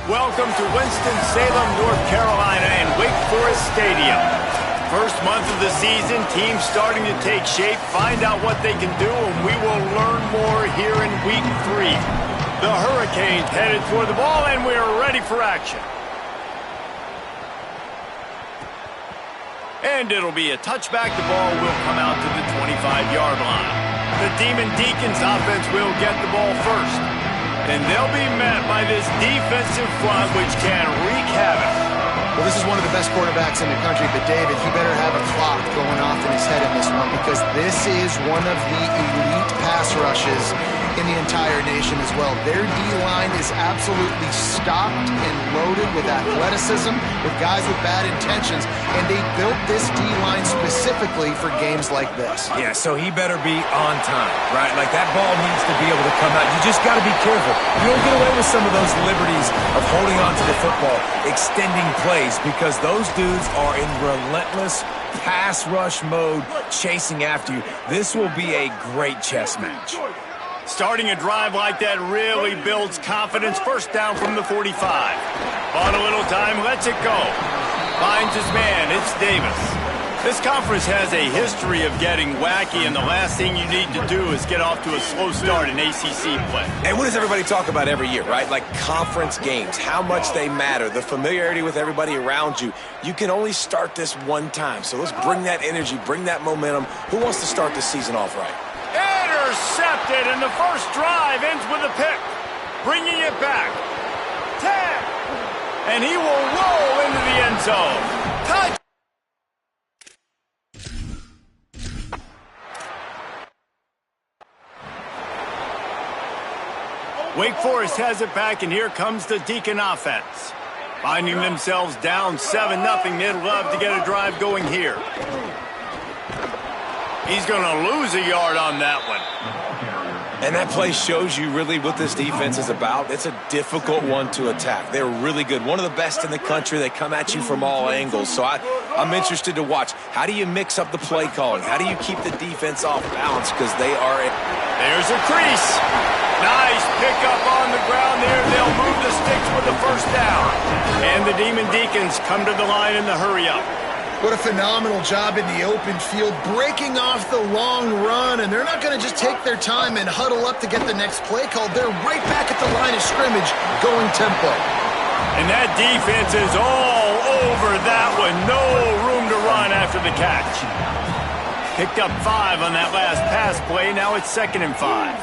Welcome to Winston-Salem, North Carolina and Wake Forest Stadium. First month of the season, teams starting to take shape, find out what they can do, and we will learn more here in Week 3. The Hurricanes headed toward the ball, and we are ready for action. And it'll be a touchback. The ball will come out to the 25-yard line. The Demon Deacons offense will get the ball first. And they'll be met by this defensive front, which can wreak havoc. Well, this is one of the best quarterbacks in the country, but David, he better have a clock going off in his head in this one because this is one of the elite pass rushes in the entire nation as well. Their D-line is absolutely stocked and loaded with athleticism, with guys with bad intentions, and they built this D-line specifically for games like this. Yeah, so he better be on time, right? Like, that ball needs to be able to come out. You just got to be careful. You don't get away with some of those liberties of holding on to the football, extending plays, because those dudes are in relentless pass rush mode, chasing after you. This will be a great chess match. Starting a drive like that really builds confidence. First down from the 45. On a little time, lets it go. Finds his man, it's Davis. This conference has a history of getting wacky, and the last thing you need to do is get off to a slow start in ACC play. And what does everybody talk about every year, right? Like conference games, how much they matter, the familiarity with everybody around you. You can only start this one time, so let's bring that energy, bring that momentum. Who wants to start this season off right? Intercepted, and the first drive ends with a pick. Bringing it back. 10. And he will roll into the end zone. Touch. Wake Forest has it back, and here comes the Deacon offense. Finding themselves down 7-0, they'd love to get a drive going here. He's going to lose a yard on that one. And that play shows you really what this defense is about. It's a difficult one to attack. They're really good. One of the best in the country. They come at you from all angles. So I'm interested to watch. How do you mix up the play calling? How do you keep the defense off balance? Because they are... There's a crease. Nice pickup on the ground there. They'll move the sticks with the first down. And the Demon Deacons come to the line in the hurry-up. What a phenomenal job in the open field, breaking off the long run, and they're not going to just take their time and huddle up to get the next play called. They're right back at the line of scrimmage, going tempo. And that defense is all over that one. No room to run after the catch. Picked up 5 on that last pass play. Now it's 2nd and 5.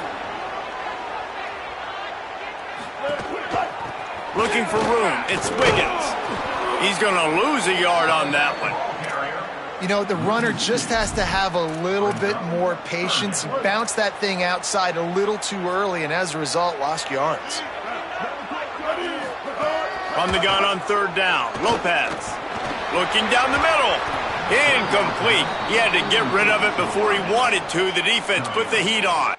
Looking for room. It's Wiggins. He's going to lose a yard on that one. You know, the runner just has to have a little bit more patience. He bounced that thing outside a little too early, and as a result, lost yards. On the gun on 3rd down, Lopez. Looking down the middle. Incomplete. He had to get rid of it before he wanted to. The defense put the heat on.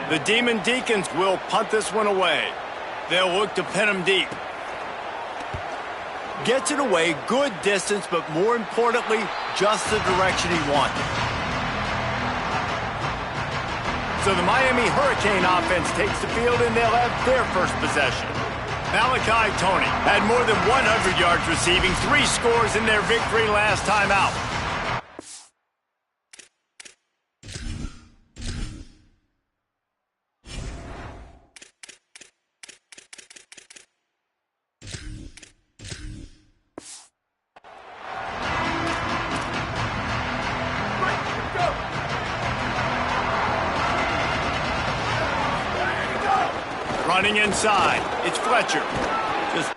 The Demon Deacons will punt this one away. They'll look to pin him deep. Gets it away, good distance, but more importantly, just the direction he wanted. So the Miami Hurricane offense takes the field, and they'll have their first possession. Malachi Tony had more than 100 yards receiving, 3 scores in their victory last time out. Running inside, it's Fletcher. Just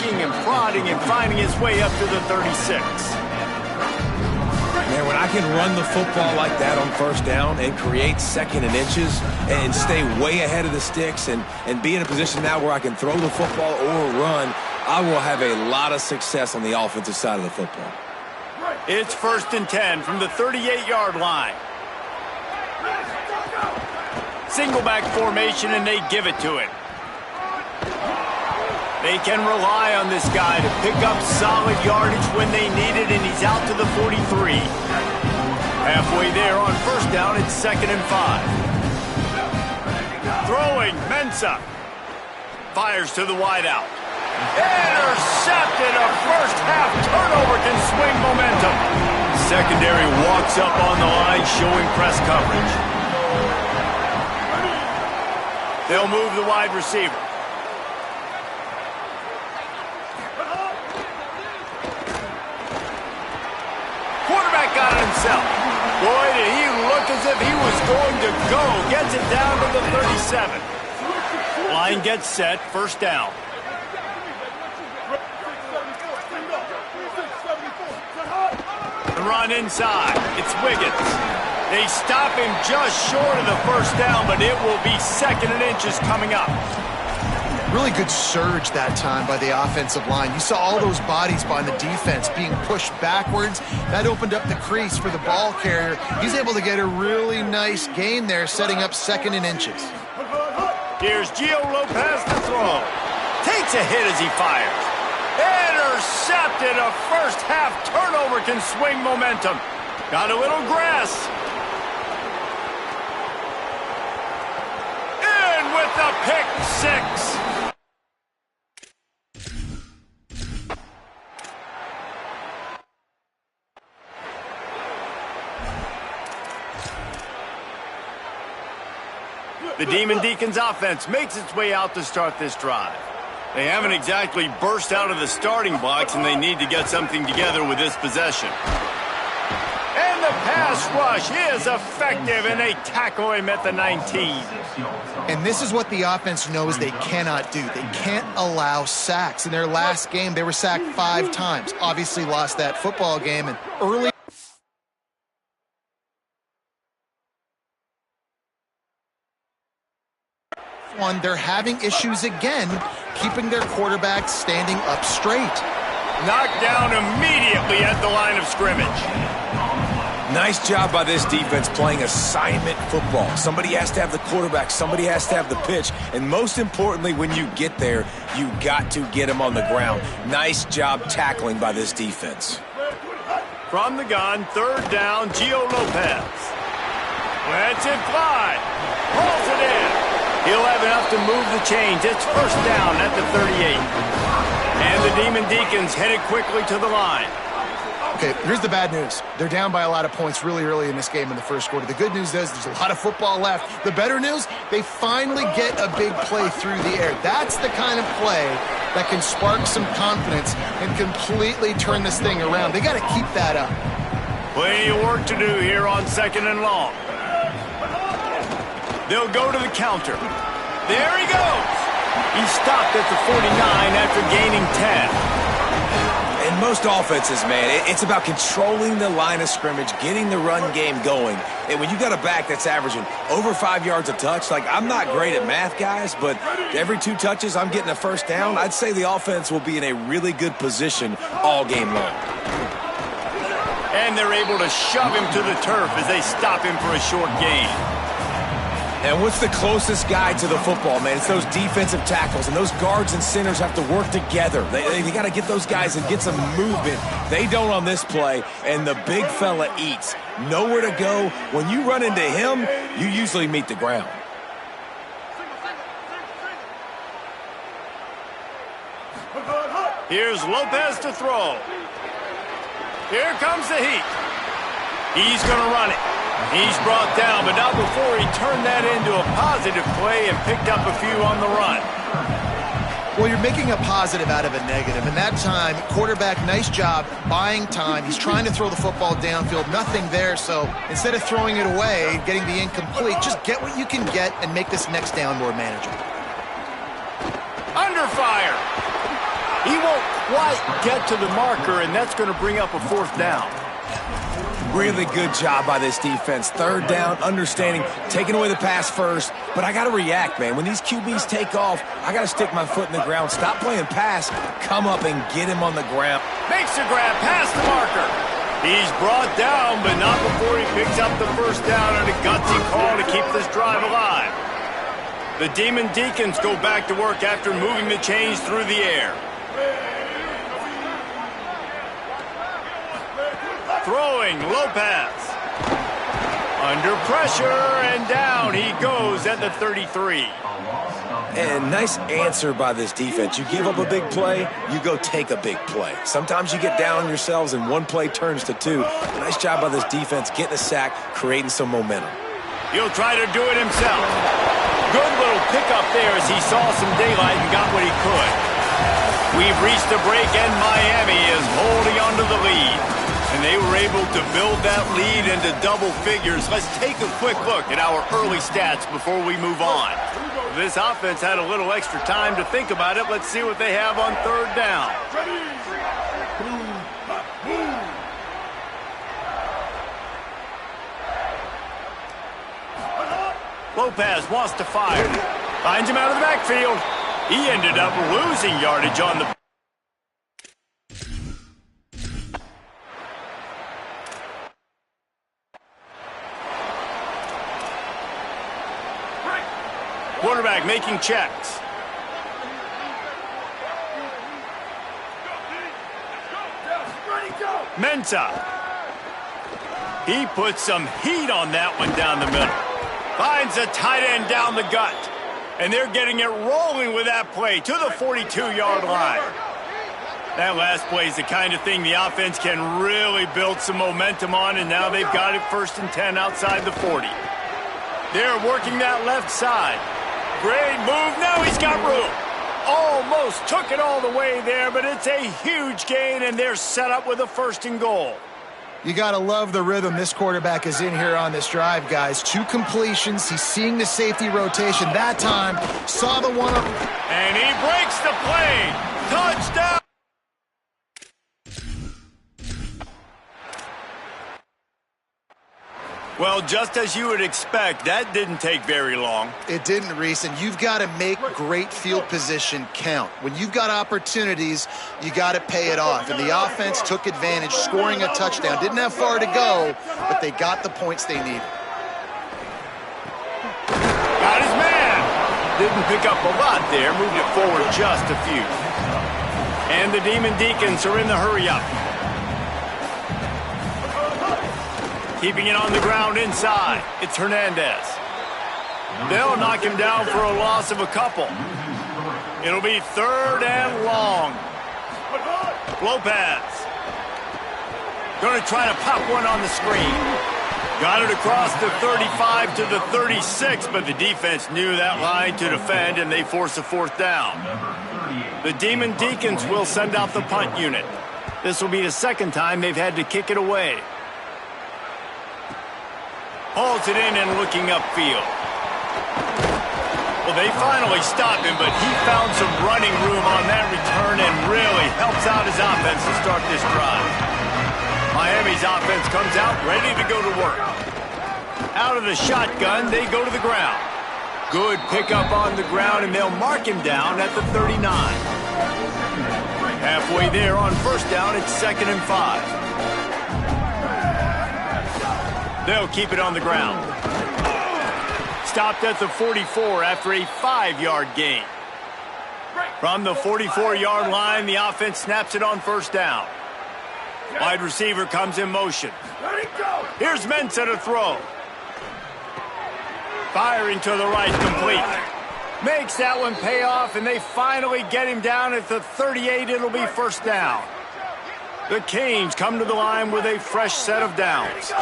poking and prodding and finding his way up to the 36. Man, when I can run the football like that on first down and create second and inches and stay way ahead of the sticks and be in a position now where I can throw the football or run, I will have a lot of success on the offensive side of the football. It's 1st and 10 from the 38-yard line. Single back formation, and they give it to him. They can rely on this guy to pick up solid yardage when they need it, and he's out to the 43. Halfway there on first down, it's 2nd and 5. Throwing, Mensah. Fires to the wideout. Intercepted. A first-half turnover can swing momentum. Secondary walks up on the line, showing press coverage. They'll move the wide receiver. Quarterback got it himself. Boy, did he look as if he was going to go. Gets it down to the 37. Line gets set, first down. The run inside. It's Wiggins. They stop him just short of the first down, but it will be 2nd and inches coming up. Really good surge that time by the offensive line. You saw all those bodies by the defense being pushed backwards. That opened up the crease for the ball carrier. He's able to get a really nice gain there, setting up 2nd and inches. Here's Gio Lopez to throw. Takes a hit as he fires. Intercepted. A first-half turnover can swing momentum. Got a little grass. In with the pick six. The Demon Deacons offense makes its way out to start this drive. They haven't exactly burst out of the starting blocks, and they need to get something together with this possession. And the pass rush is effective, and they tackle him at the 19. And this is what the offense knows they cannot do. They can't allow sacks. In their last game, they were sacked 5 times. Obviously lost that football game, and early one, they're having issues again keeping their quarterback standing up straight. Knocked down immediately at the line of scrimmage. Nice job by this defense playing assignment football. Somebody has to have the quarterback, somebody has to have the pitch, and most importantly, when you get there, you got to get him on the ground. Nice job tackling by this defense. From the gun, 3rd down, Gio Lopez. Lets it fly. Pulls it in. He'll have enough to move the chains. It's first down at the 38. And the Demon Deacons headed quickly to the line. Okay, here's the bad news. They're down by a lot of points really early in this game in the first quarter. The good news is there's a lot of football left. The better news, they finally get a big play through the air. That's the kind of play that can spark some confidence and completely turn this thing around. They got to keep that up. Plenty of work to do here on 2nd and long. They'll go to the counter. There he goes. He stopped at the 49 after gaining 10. In most offenses, man, it's about controlling the line of scrimmage, getting the run game going. And when you got a back that's averaging over 5 yards a touch, like, I'm not great at math, guys, but every 2 touches I'm getting a first down, I'd say the offense will be in a really good position all game long. And they're able to shove him to the turf as they stop him for a short gain. And what's the closest guy to the football, man? It's those defensive tackles, and those guards and centers have to work together. They got to get those guys and get some movement. They don't on this play, and the big fella eats. Nowhere to go. When you run into him, you usually meet the ground. Here's Lopez to throw. Here comes the heat. He's going to run it. He's brought down, but not before he turned that into a positive play and picked up a few on the run. Well, you're making a positive out of a negative, and that time, quarterback, nice job buying time. He's trying to throw the football downfield, nothing there, so instead of throwing it away, getting the incomplete, just get what you can get and make this next down more manageable. Under fire. He won't quite get to the marker, and that's going to bring up a 4th down. Really good job by this defense. 3rd down, understanding, taking away the pass first. But I got to react, man. When these QBs take off, I got to stick my foot in the ground. Stop playing pass. Come up and get him on the ground. Makes the grab past the marker. He's brought down, but not before he picks up the 1st down on a gutsy call to keep this drive alive. The Demon Deacons go back to work after moving the chains through the air. Throwing, Lopez. Under pressure, and down he goes at the 33. And nice answer by this defense. You give up a big play, you go take a big play. Sometimes you get down on yourselves and one play turns to 2. Nice job by this defense getting a sack, creating some momentum. He'll try to do it himself. Good little pickup there as he saw some daylight and got what he could. We've reached a break and Miami is holding on to the lead. And they were able to build that lead into double figures. Let's take a quick look at our early stats before we move on. This offense had a little extra time to think about it. Let's see what they have on 3rd down. Lopez wants to fire. Finds him out of the backfield. He ended up losing yardage on the... Quarterback making checks. Mensah. He puts some heat on that one down the middle. Finds a tight end down the gut. And they're getting it rolling with that play to the 42-yard line. That last play is the kind of thing the offense can really build some momentum on, and now they've got it 1st and 10 outside the 40. They're working that left side. Great move. Now he's got room. Almost took it all the way there, but it's a huge gain, and they're set up with a 1st and goal. You got to love the rhythm this quarterback is in here on this drive, guys. 2 completions. He's seeing the safety rotation. That time, saw the one up. And he breaks the play. Touchdown. Well, just as you would expect, that didn't take very long. It didn't, Reese, and you've got to make great field position count. When you've got opportunities, you got to pay it off. And the offense took advantage, scoring a touchdown. Didn't have far to go, but they got the points they needed. Got his man. Didn't pick up a lot there, moved it forward just a few. And the Demon Deacons are in the hurry-up. Keeping it on the ground inside. It's Hernandez. They'll knock him down for a loss of a couple. It'll be 3rd and long. Lopez. Going to try to pop one on the screen. Got it across the 35 to the 36, but the defense knew that line to defend, and they force a 4th down. The Demon Deacons will send out the punt unit. This will be the 2nd time they've had to kick it away. Holds it in and looking upfield. Well, they finally stopped him, but he found some running room on that return and really helps out his offense to start this drive. Miami's offense comes out ready to go to work. Out of the shotgun, they go to the ground. Good pickup on the ground, and they'll mark him down at the 39. Halfway there on 1st down, it's 2nd and 5. They'll keep it on the ground. Stopped at the 44 after a 5-yard gain. From the 44-yard line, the offense snaps it on 1st down. Wide receiver comes in motion. Here's Mensah to throw. Firing to the right, complete. Makes that one pay off, and they finally get him down at the 38. It'll be 1st down. The Canes come to the line with a fresh set of downs.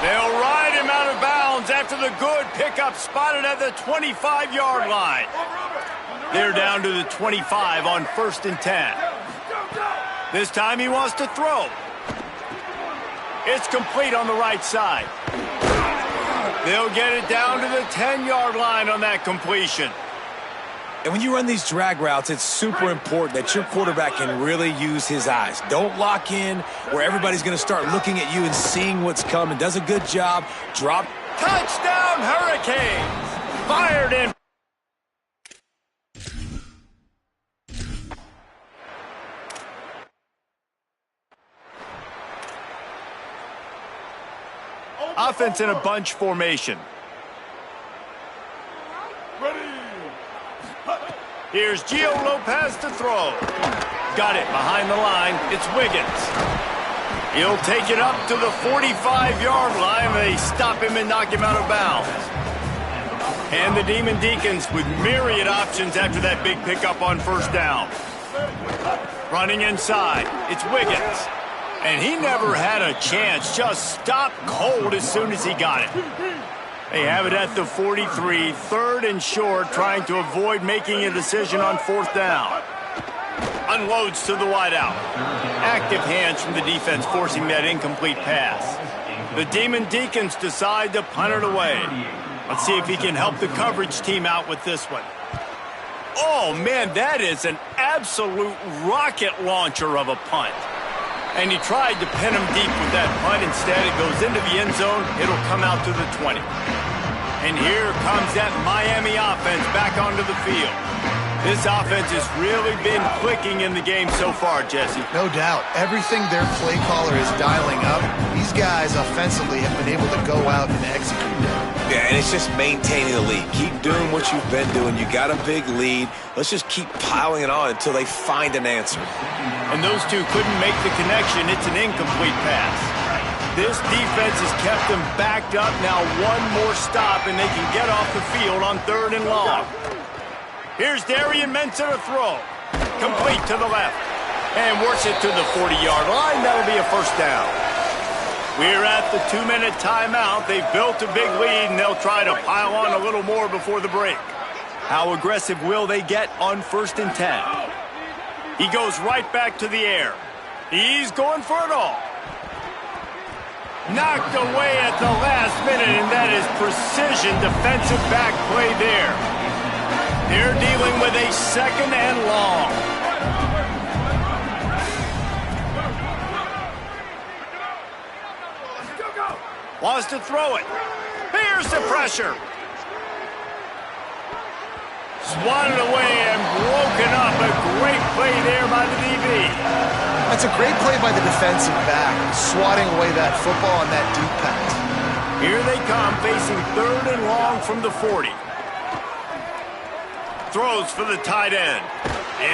They'll ride him out of bounds after the good pickup spotted at the 25-yard line. They're down to the 25 on 1st and 10. This time he wants to throw. It's complete on the right side. They'll get it down to the 10-yard line on that completion. And when you run these drag routes, it's super important that your quarterback can really use his eyes. Don't lock in where everybody's going to start looking at you and seeing what's coming. Does a good job. Drop. Touchdown, Hurricanes! Fired in. Offense in a bunch formation. Here's Gio Lopez to throw. Got it behind the line. It's Wiggins. He'll take it up to the 45-yard line. They stop him and knock him out of bounds. And the Demon Deacons with myriad options after that big pickup on first down. Running inside. It's Wiggins. And he never had a chance. Just stopped cold as soon as he got it. They have it at the 43, third and short, trying to avoid making a decision on fourth down. Unloads to the wideout. Active hands from the defense forcing that incomplete pass. The Demon Deacons decide to punt it away. Let's see if he can help the coverage team out with this one. Oh, man, that is an absolute rocket launcher of a punt. And he tried to pin him deep with that punt. Instead, it goes into the end zone. It'll come out to the 20. And here comes that Miami offense back onto the field. This offense has really been clicking in the game so far, Jesse. No doubt. Everything their play caller is dialing up, these guys offensively have been able to go out and execute them. Yeah, and it's just maintaining the lead. Keep doing what you've been doing. You got a big lead. Let's just keep piling it on until they find an answer. And those two couldn't make the connection. It's an incomplete pass. This defense has kept them backed up. Now one more stop, and they can get off the field on third and long. Here's Darian Mensah to throw. Complete to the left. And works it to the 40-yard line. That'll be a first down. We're at the 2-minute timeout. They've built a big lead, and they'll try to pile on a little more before the break. How aggressive will they get on 1st and 10? He goes right back to the air. He's going for it all. Knocked away at the last minute, and that is precision defensive back play there. They're dealing with a 2nd and long. Wants to throw it. Here's the pressure. Swatted away and broken up. A great play there by the DB. That's a great play by the defensive back, swatting away that football on that deep pass. Here they come, facing 3rd and long from the 40. Throws for the tight end.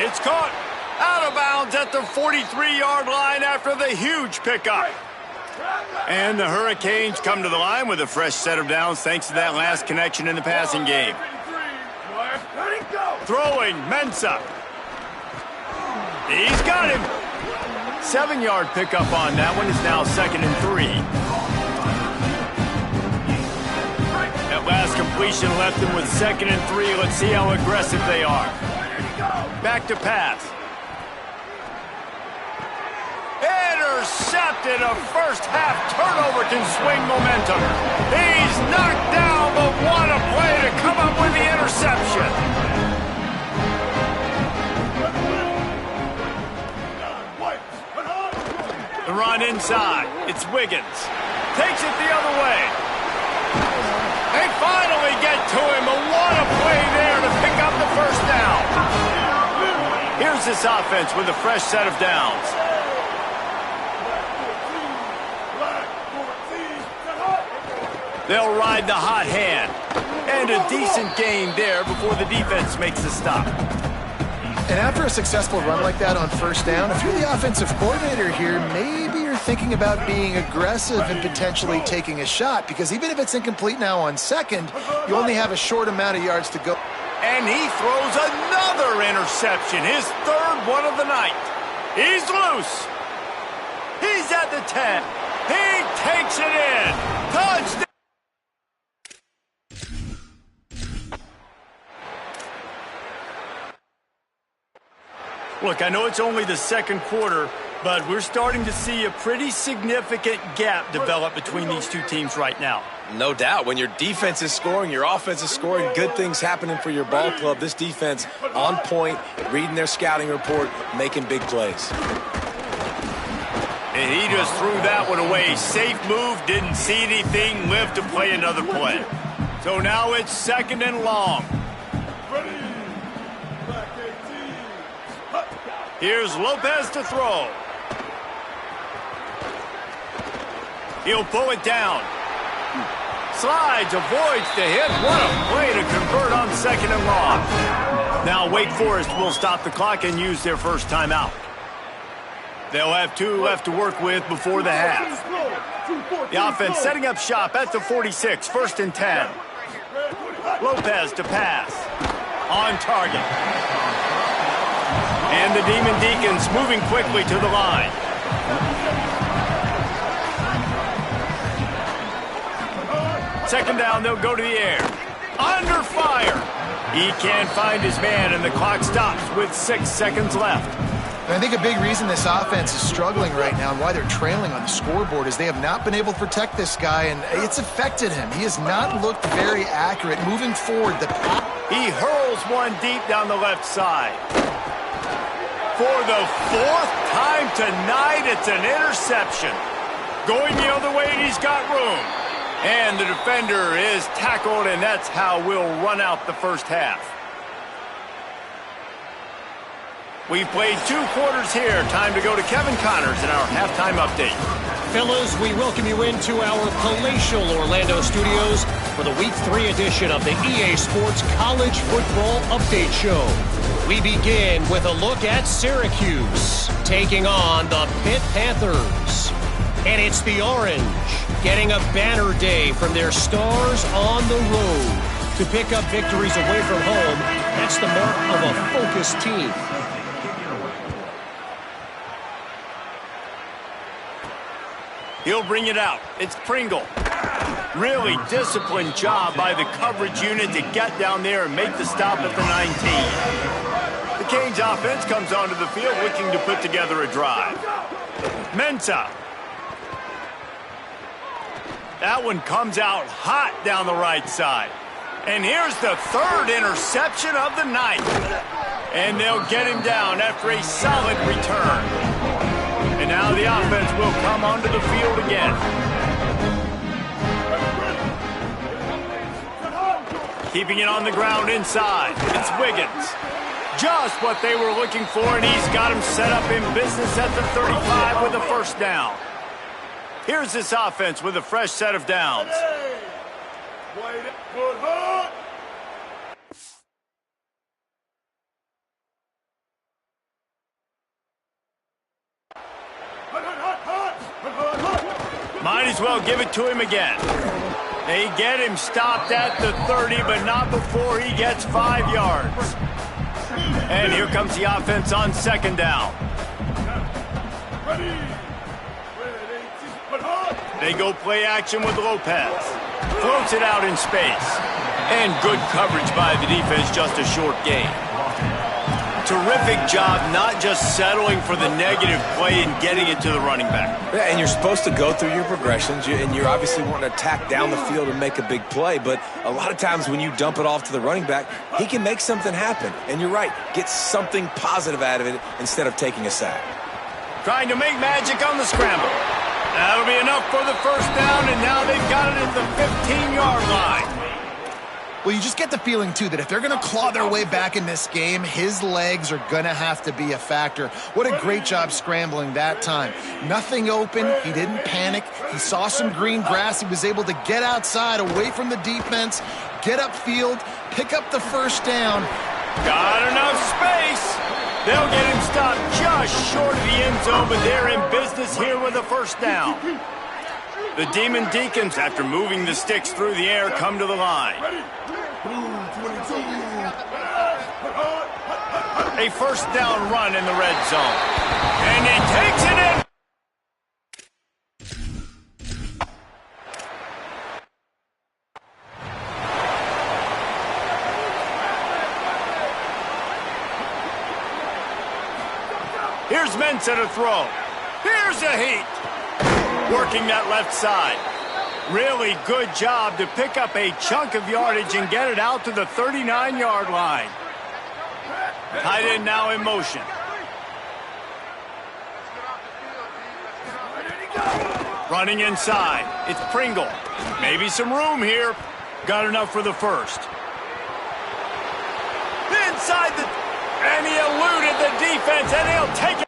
It's caught. Out of bounds at the 43-yard line after the huge pickup. And the Hurricanes come to the line with a fresh set of downs thanks to that last connection in the passing game. Throwing, Mensah. He's got him. 7-yard pickup on that one is now 2nd and 3. That last completion left them with 2nd and 3. Let's see how aggressive they are. Back to pass. Intercepted. A first-half turnover can swing momentum. He's knocked down, but what a play to come up with the interception. The run inside. It's Wiggins. Takes it the other way. They finally get to him. But what a play there to pick up the first down. Here's this offense with a fresh set of downs. They'll ride the hot hand. And a decent gain there before the defense makes the stop. And after a successful run like that on first down, if you're the offensive coordinator here, maybe you're thinking about being aggressive and potentially taking a shot, because even if it's incomplete now on 2nd, you only have a short amount of yards to go. And he throws another interception, his 3rd one of the night. He's loose. He's at the 10. He takes it in. Touchdown. Look, I know it's only the 2nd quarter, But we're starting to see a pretty significant gap develop between these two teams right now. No doubt. When your defense is scoring, your offense is scoring, good things happening for your ball club. This defense on point, reading their scouting report, making big plays. And he just threw that one away. Safe move, didn't see anything, lived to play another play. So now it's 2nd and long. Here's Lopez to throw. He'll pull it down. Slides, avoids the hit. What a play to convert on 2nd and long. Now Wake Forest will stop the clock and use their first timeout. They'll have 2 left to work with before the half. The offense setting up shop at the 46, 1st and 10. Lopez to pass. On target. And the Demon Deacons moving quickly to the line. Second down, they'll go to the air. Under fire. He can't find his man, and the clock stops with 6 seconds left. And I think a big reason this offense is struggling right now and why they're trailing on the scoreboard is they have not been able to protect this guy, and it's affected him. He has not looked very accurate moving forward. He hurls one deep down the left side. For the 4th time tonight, it's an interception. Going the other way, and he's got room. And the defender is tackled, and that's how we'll run out the first half. We've played 2 quarters here. Time to go to Kevin Connors in our halftime update. Fellas, we welcome you into our palatial Orlando studios for the Week 3 edition of the EA Sports College Football Update Show. We begin with a look at Syracuse taking on the Pitt Panthers. And it's the Orange getting a banner day from their stars on the road. To pick up victories away from home, that's the mark of a focused team. He'll bring it out. It's Pringle. Really disciplined job by the coverage unit to get down there and make the stop at the 19. The Canes offense comes onto the field looking to put together a drive. Mensah. That one comes out hot down the right side. And here's the 3rd interception of the night. And they'll get him down after a solid return. And now the offense will come onto the field again. Keeping it on the ground inside. It's Wiggins. Just what they were looking for, and he's got him set up in business at the 35 with a 1st down. Here's this offense with a fresh set of downs. Might as well give it to him again. They get him stopped at the 30, but not before he gets 5 yards. And here comes the offense on 2nd down. They go play action with Lopez. Floats it out in space. And good coverage by the defense, just a short gain. Terrific job not just settling for the negative play and getting it to the running back. Yeah, and you're supposed to go through your progressions, and you're obviously wanting to attack down the field and make a big play, but a lot of times when you dump it off to the running back, he can make something happen. And you're right, get something positive out of it instead of taking a sack. Trying to make magic on the scramble. That'll be enough for the 1st down, and now they've got it at the 15-yard line. Well, you just get the feeling, too, that if they're going to claw their way back in this game, his legs are going to have to be a factor. What a great job scrambling that time. Nothing open. He didn't panic. He saw some green grass. He was able to get outside, away from the defense, get upfield, pick up the 1st down. Got enough space. They'll get him stopped just short of the end zone, but they're in business here with a 1st down. The Demon Deacons, after moving the sticks through the air, come to the line. A 1st down run in the red zone. And he takes it in. Here's Mensah to throw. Here's a heat. Working that left side. Really good job to pick up a chunk of yardage and get it out to the 39-yard line. Tight end now in motion. Running inside. It's Pringle. Maybe some room here. Got enough for the first. Inside the... And he eluded the defense, and he'll take it.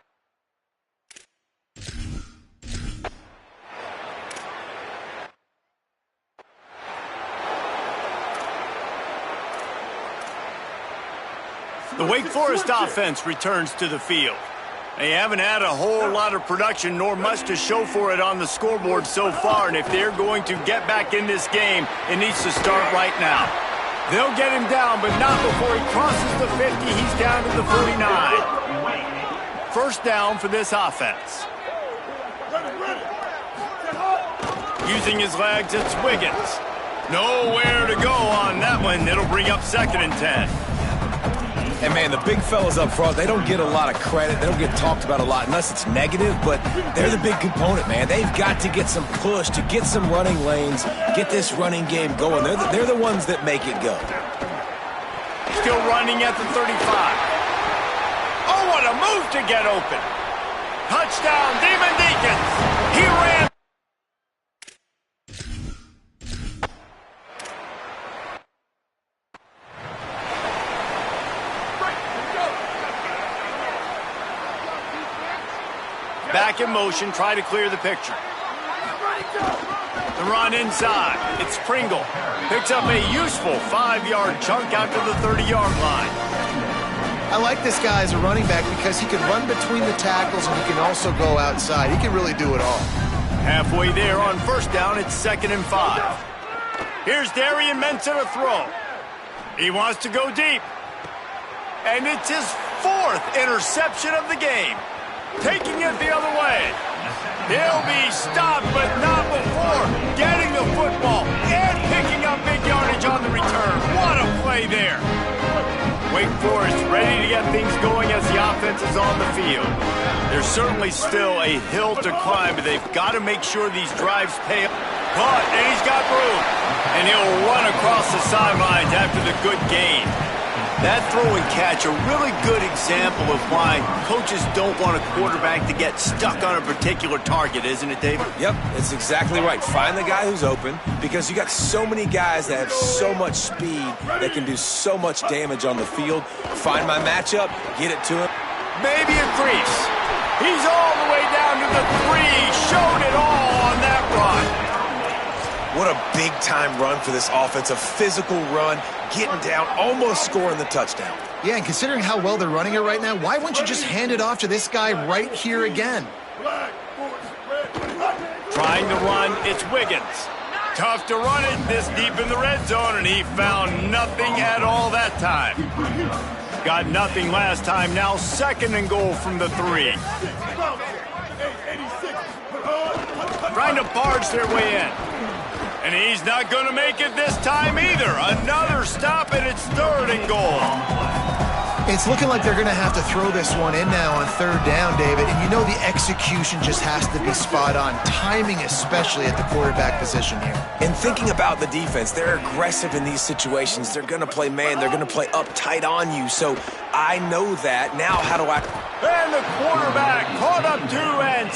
The Wake Forest offense returns to the field. They haven't had a whole lot of production nor much to show for it on the scoreboard so far, and if they're going to get back in this game, it needs to start right now. They'll get him down, but not before he crosses the 50. He's down to the 49. First down for this offense. Using his legs, it's Wiggins. Nowhere to go on that one. It'll bring up 2nd and 10. And, man, the big fellas up front, they don't get a lot of credit. They don't get talked about a lot unless it's negative, but they're the big component, man. They've got to get some push to get some running lanes, get this running game going. They're the ones that make it go. Still running at the 35. Oh, what a move to get open. Touchdown, Demon Deacons. He ran. Back in motion, try to clear the picture. The run inside. It's Pringle. Picks up a useful 5-yard chunk out to the 30-yard line. I like this guy as a running back because he can run between the tackles and he can also go outside. He can really do it all. Halfway there on first down, it's 2nd and 5. Here's Darian Mensah to throw. He wants to go deep. And it's his 4th interception of the game. Taking it the other way. He'll be stopped, but not before getting the football and picking up big yardage on the return. What a play there. Wake Forest ready to get things going as the offense is on the field. There's certainly still a hill to climb, but they've got to make sure these drives pay off. Caught, and he's got room. And he'll run across the sidelines after the good gain. That throw and catch, a really good example of why coaches don't want a quarterback to get stuck on a particular target, isn't it, David? Yep, it's exactly right. Find the guy who's open because you got so many guys that have so much speed that can do so much damage on the field. Find my matchup, get it to him. Maybe a crease. He's all the way down to the 3. Showed it all on that run. What a big-time run for this offense. A physical run, getting down, almost scoring the touchdown. Yeah, and considering how well they're running it right now, why wouldn't you just hand it off to this guy right here again? Trying to run, it's Wiggins. Tough to run it this deep in the red zone, and he found nothing at all that time. Got nothing last time, now 2nd and goal from the 3. Trying to barge their way in. And he's not going to make it this time either. Another stop, and it's 3rd and goal. It's looking like they're going to have to throw this one in now on 3rd down, David. And you know the execution just has to be spot on. Timing especially at the quarterback position here. And thinking about the defense, they're aggressive in these situations. They're going to play man. They're going to play uptight on you. So I know that. Now how do I... And the quarterback caught up 2 and...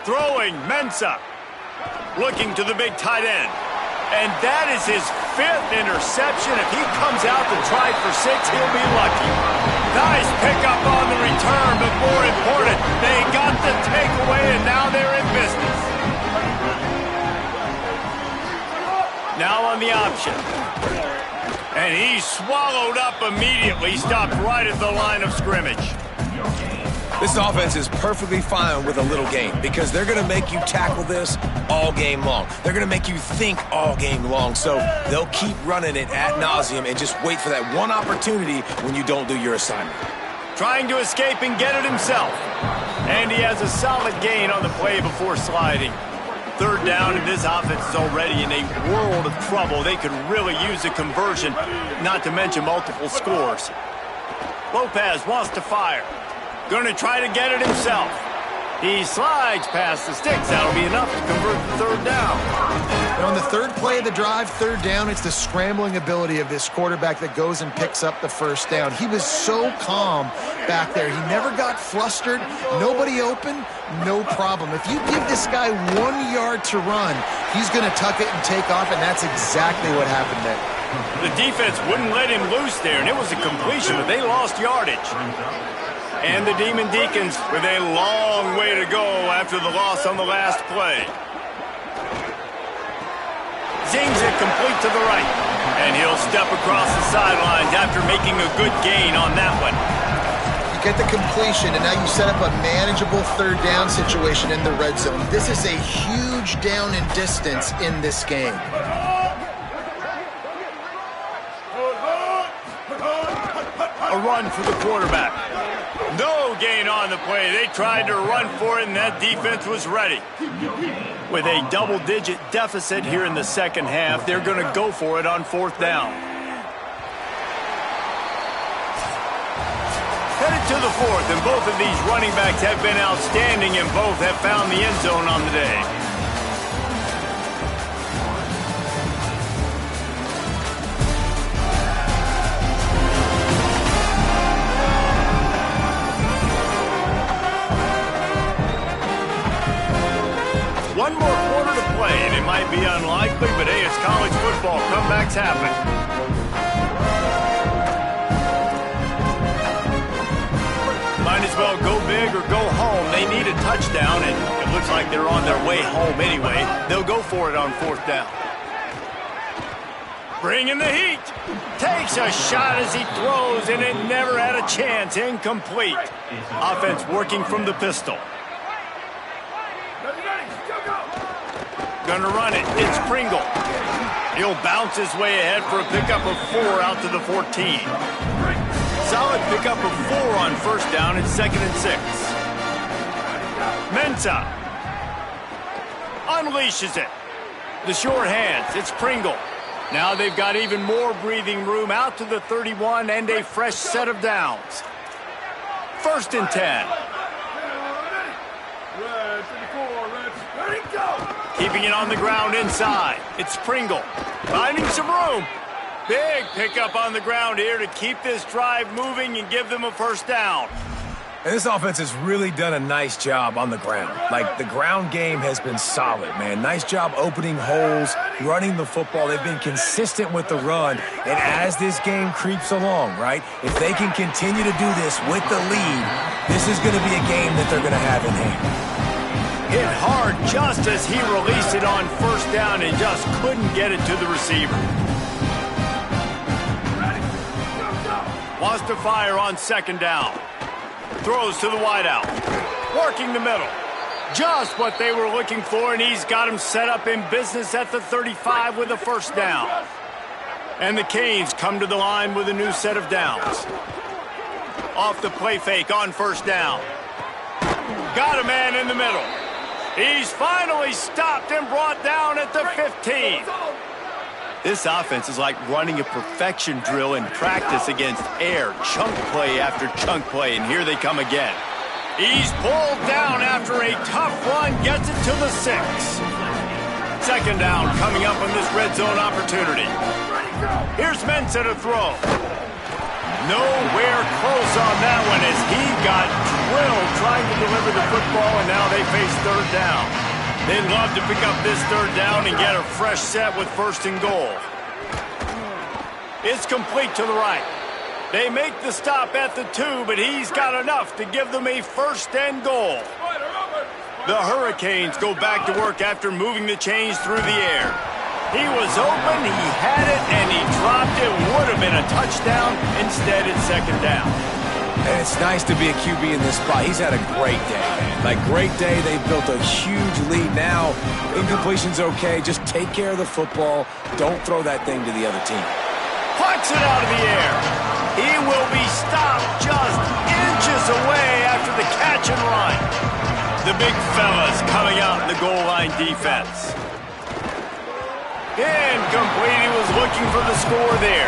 Throwing, Mensah. Looking to the big tight end. And that is his 5th interception. If he comes out to try for 6, he'll be lucky. Nice pickup on the return, but more important, they got the takeaway, and now they're in business. Now on the option. And he swallowed up immediately, stopped right at the line of scrimmage. This offense is perfectly fine with a little game because they're going to make you tackle this all game long. They're going to make you think all game long. So they'll keep running it ad nauseum and just wait for that one opportunity when you don't do your assignment. Trying to escape and get it himself. And he has a solid gain on the play before sliding. Third down, and this offense is already in a world of trouble. They could really use a conversion, not to mention multiple scores. Lopez wants to fire. Going to try to get it himself. He slides past the sticks. That'll be enough to convert the third down. And on the third play of the drive, third down, it's the scrambling ability of this quarterback that goes and picks up the first down. He was so calm back there. He never got flustered. Nobody open, no problem. If you give this guy 1 yard to run, he's going to tuck it and take off, and that's exactly what happened there. The defense wouldn't let him loose there, and it was a completion, but they lost yardage. And the Demon Deacons with a long way to go after the loss on the last play. Zings it complete to the right. And he'll step across the sidelines after making a good gain on that one. You get the completion, and now you set up a manageable third down situation in the red zone. This is a huge down in distance in this game. A run for the quarterback. No gain on the play. They tried to run for it, and that defense was ready. With a double-digit deficit here in the second half, they're going to go for it on fourth down. Headed to the fourth, and both of these running backs have been outstanding, and both have found the end zone on the day. One more quarter to play, and it might be unlikely, but hey, it's college football. Comebacks happen. Might as well go big or go home. They need a touchdown, and it looks like they're on their way home anyway. They'll go for it on fourth down. Bringing the heat. Takes a shot as he throws, and it never had a chance. Incomplete. Offense working from the pistol. Gonna run it. It's Pringle. He'll bounce his way ahead for a pickup of 4 out to the 14. Solid pickup of 4 on first down. It's 2nd and 6. Mensah unleashes it. The short hands. It's Pringle. Now they've got even more breathing room out to the 31 and a fresh set of downs. 1st and 10. Keeping it on the ground inside. It's Pringle. Finding some room. Big pickup on the ground here to keep this drive moving and give them a first down. And this offense has really done a nice job on the ground. Like, the ground game has been solid, man. Nice job opening holes, running the football. They've been consistent with the run. And as this game creeps along, right, if they can continue to do this with the lead, this is going to be a game that they're going to have in hand. Hit hard just as he released it on first down and just couldn't get it to the receiver. Wants to fire on 2nd down. Throws to the wideout. Working the middle. Just what they were looking for, and he's got him set up in business at the 35 with a first down. And the Canes come to the line with a new set of downs. Off the play fake on first down. Got a man in the middle. He's finally stopped and brought down at the 15. This offense is like running a perfection drill in practice against air. Chunk play after chunk play, and here they come again. He's pulled down after a tough run, gets it to the 6. 2nd down coming up on this red zone opportunity. Here's Mensah to throw. Nowhere close on that one as he got drilled trying to deliver the football, and now they face 3rd down. They'd love to pick up this 3rd down and get a fresh set with 1st and goal. It's complete to the right. They make the stop at the 2, but he's got enough to give them a 1st and goal. The Hurricanes go back to work after moving the chains through the air. He was open, he had it, and he dropped it. Would have been a touchdown. Instead, it's 2nd down. And it's nice to be a QB in this spot. He's had a great day, man. Like, great day. They've built a huge lead now. Incompletion's okay. Just take care of the football. Don't throw that thing to the other team. Plucks it out of the air. He will be stopped just inches away after the catch and run. The big fellas coming out in the goal line defense. Incomplete. He was looking for the score there.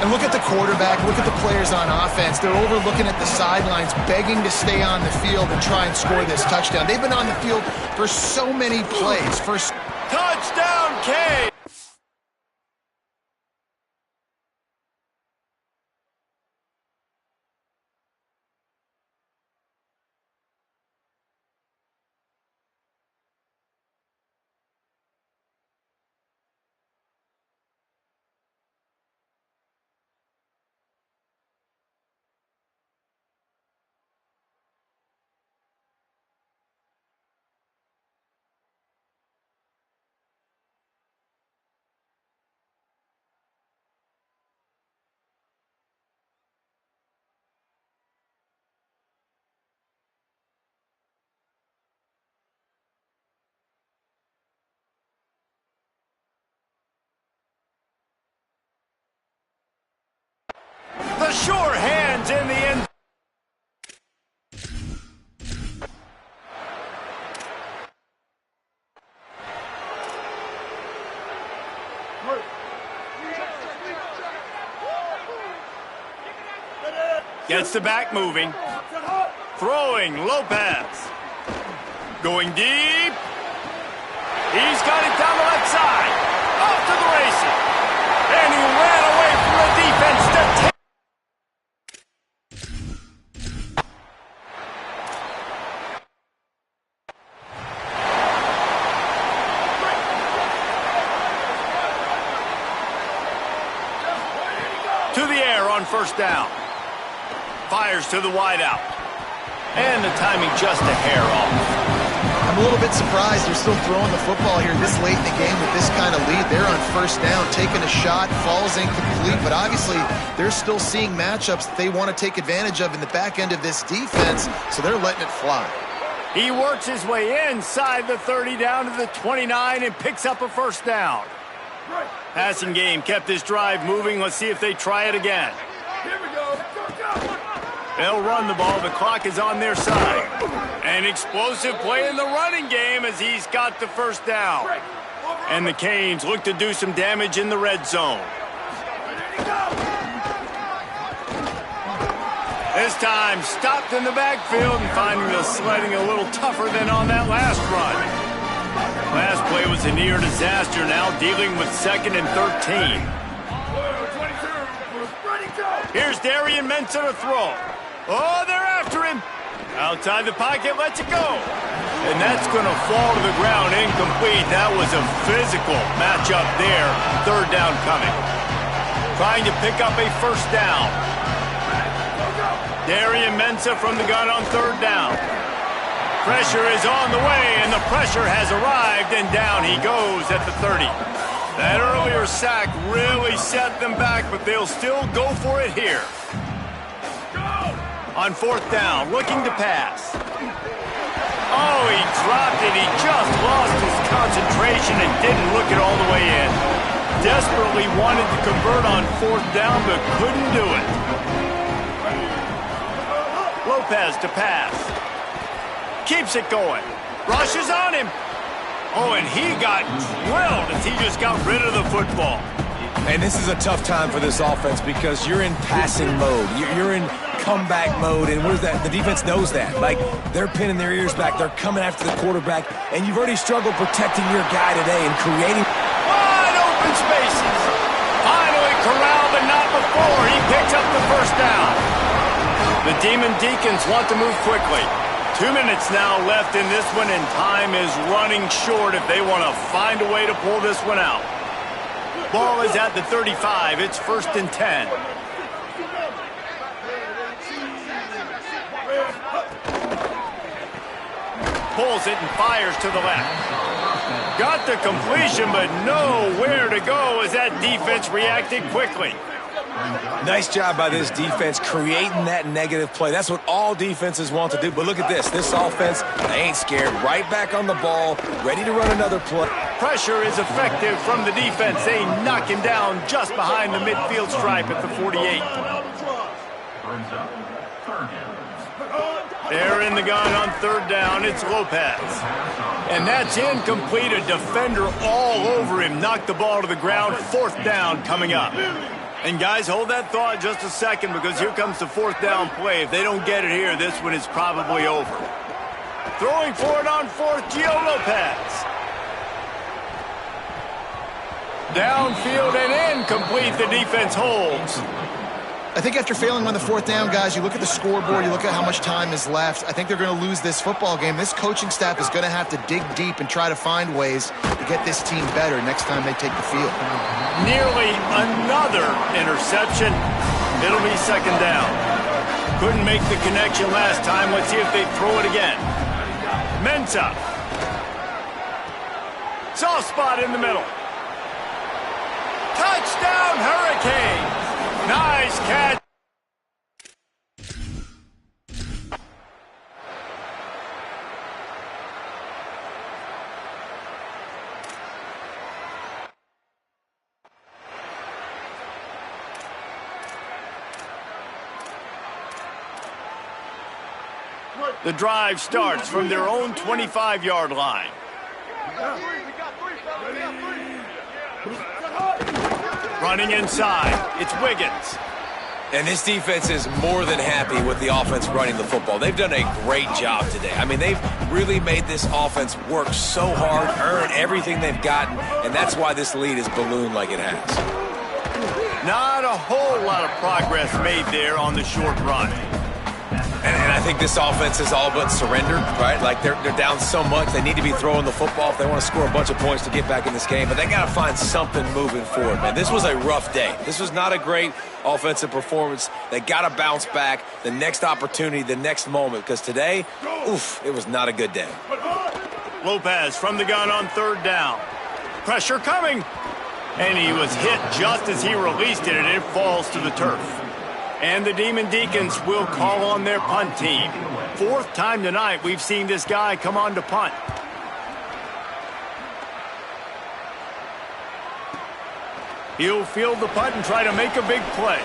And look at the quarterback, look at the players on offense. They're overlooking at the sidelines, begging to stay on the field and try and score this touchdown. They've been on the field for so many plays. Touchdown, K. The sure hands in the end. Gets the back moving. Throwing, Lopez. Going deep. He's got it down the left side. Off to the races. And he ran away from the defense to take. To the air on first down. Fires to the wideout. And the timing just a hair off. I'm a little bit surprised they're still throwing the football here this late in the game with this kind of lead. They're on first down, taking a shot, falls incomplete, but obviously they're still seeing matchups that they want to take advantage of in the back end of this defense, so they're letting it fly. He works his way inside the 30 down to the 29 and picks up a first down. Passing game kept this drive moving. Let's see if they try it again. Here we go. They'll run the ball. The clock is on their side. An explosive play in the running game as he's got the first down. And the Canes look to do some damage in the red zone. This time stopped in the backfield and finding the sledding a little tougher than on that last run. Last play was a near disaster, now dealing with 2nd and 13. Here's Darian Mensah to throw. Oh, they're after him. Outside the pocket, lets it go. And that's going to fall to the ground, incomplete. That was a physical matchup there. Third down coming. Trying to pick up a first down. Darian Mensah from the gun on third down. Pressure is on the way, and the pressure has arrived, and down he goes at the 30. That earlier sack really set them back, but they'll still go for it here. On fourth down, looking to pass. Oh, he dropped it. He just lost his concentration and didn't look it all the way in. Desperately wanted to convert on fourth down, but couldn't do it. Lopez to pass. Keeps it going. Rushes on him. Oh, and he got drilled as he just got rid of the football. And this is a tough time for this offense because you're in passing mode. You're in comeback mode, and where's that? The defense knows that. Like, they're pinning their ears back. They're coming after the quarterback, and you've already struggled protecting your guy today and creating wide open spaces. Finally corralled, but not before. He picks up the first down. The Demon Deacons want to move quickly. 2 minutes now left in this one, and time is running short if they want to find a way to pull this one out. Ball is at the 35. It's 1st and 10. Pulls it and fires to the left. Got the completion, but nowhere to go as that defense reacted quickly. Nice job by this defense creating that negative play. That's what all defenses want to do. But look at this. This offense, they ain't scared. Right back on the ball, ready to run another play. Pressure is effective from the defense. They knock him down just behind the midfield stripe at the 48. They're in the gun on third down. It's Lopez. And that's incomplete. A defender all over him. Knocked the ball to the ground. Fourth down coming up. And guys, hold that thought just a second, because here comes the fourth down play. If they don't get it here, this one is probably over. Throwing for it on fourth, Gio Lopez. Downfield and incomplete. The defense holds. I think after failing on the fourth down, guys, you look at the scoreboard, you look at how much time is left. I think they're going to lose this football game. This coaching staff is going to have to dig deep and try to find ways to get this team better next time they take the field. Nearly another interception. It'll be second down. Couldn't make the connection last time. Let's see if they throw it again. Mensah. Soft spot in the middle. Touchdown, Hurricanes. Nice catch. The drive starts from their own 25-yard line. Running inside, it's Wiggins. And this defense is more than happy with the offense running the football. They've done a great job today. I mean, they've really made this offense work so hard, earn everything they've gotten, and that's why this lead is ballooned like it has. Not a whole lot of progress made there on the short run. And I think this offense is all but surrendered, right? Like, they're down so much, they need to be throwing the football if they want to score a bunch of points to get back in this game. But they got to find something moving forward, man. This was a rough day. This was not a great offensive performance. They got to bounce back the next opportunity, the next moment, because today, oof, it was not a good day. Lopez from the gun on third down. Pressure coming. And he was hit just as he released it, and it falls to the turf. And the Demon Deacons will call on their punt team. Fourth time tonight we've seen this guy come on to punt. He'll field the punt and try to make a big play.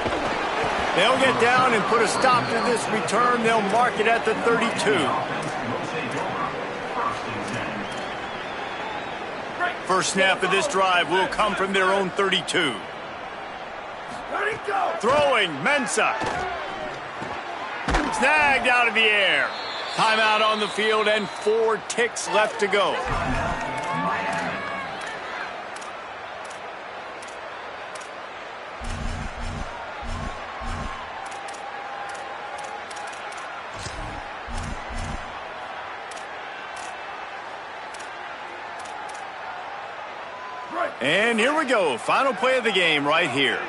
They'll get down and put a stop to this return. They'll mark it at the 32. First snap of this drive will come from their own 32. Throwing, Mensah. Snagged out of the air. Timeout on the field and 4 ticks left to go. And here we go. Final play of the game right here.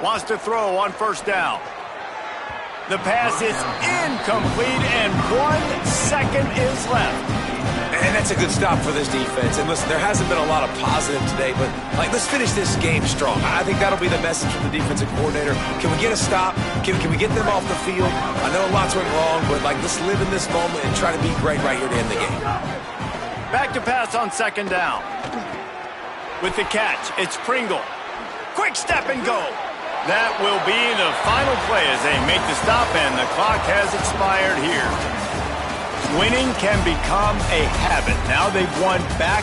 Wants to throw on first down. The pass is incomplete, and 1 second is left. And that's a good stop for this defense. And listen, there hasn't been a lot of positive today, but let's finish this game strong. I think that'll be the message from the defensive coordinator. Can we get a stop? Can we get them off the field? I know lots went wrong, but let's live in this moment and try to be great right here to end the game. Back to pass on second down. With the catch, it's Pringle. Quick step and go. That will be the final play as they make the stop, and the clock has expired here. Winning can become a habit. Now they've won back